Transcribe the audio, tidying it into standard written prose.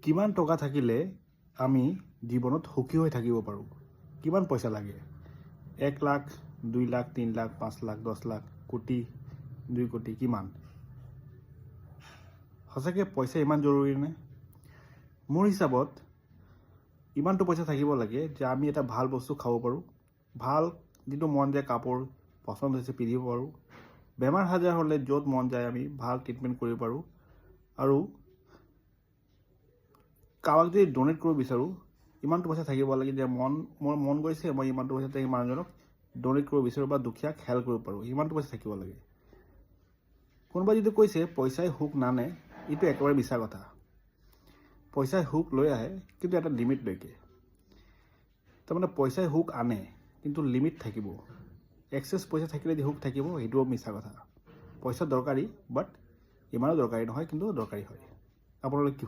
কিমান টকা থাকিলে আমি জীৱনত সুখী হৈ থাকিব পাৰোঁ? কিমান পইচা লাগে? 1 লাখ, 2 লাখ, 3 লাখ, 5 লাখ, 10 লাখ, কোটি, 2 কোটি, কিমান? সঁচাকৈ পইচা ইমান জৰুৰী নে? মোৰ হিচাপত ইমানটো পইচা থাকিব লাগে যে আমি এটা ভাল বস্তু খাব পাৰোঁ, ভাল যিটো মন যায় কাপোৰ পচন্দ হৈছে পিন্ধিব পাৰোঁ, বেমাৰ আজাৰ হ'লে য'ত মন যায় আমি ভাল ট্ৰিটমেণ্ট কৰিব পাৰোঁ, আৰু কাৰোবাক যদি ডনেট কৰিব বিচাৰোঁ ইমানটো পইচা থাকিব লাগে যে মোৰ মন গৈছে মই ইমানটো পইচা সেই মানুহজনক ডনেট কৰিব বিচাৰোঁ বা দুখীয়াক হেল্প কৰিব পাৰোঁ, ইমানটো পইচা থাকিব লাগে। কোনোবাই যদি কৈছে পইচাই সুখ নানে, এইটো একেবাৰে মিছা কথা। পইচাই সুখ লৈ আহে কিন্তু এটা লিমিটলৈকে। তাৰমানে পইচাই সুখ আনে কিন্তু লিমিট থাকিব। এক্সেছ পইচা থাকিলে যে সুখ থাকিব সেইটোও মিছা কথা। পইচা দৰকাৰী, বাট ইমানো দৰকাৰী নহয়, কিন্তু দৰকাৰী হয়। আপোনালোকে কি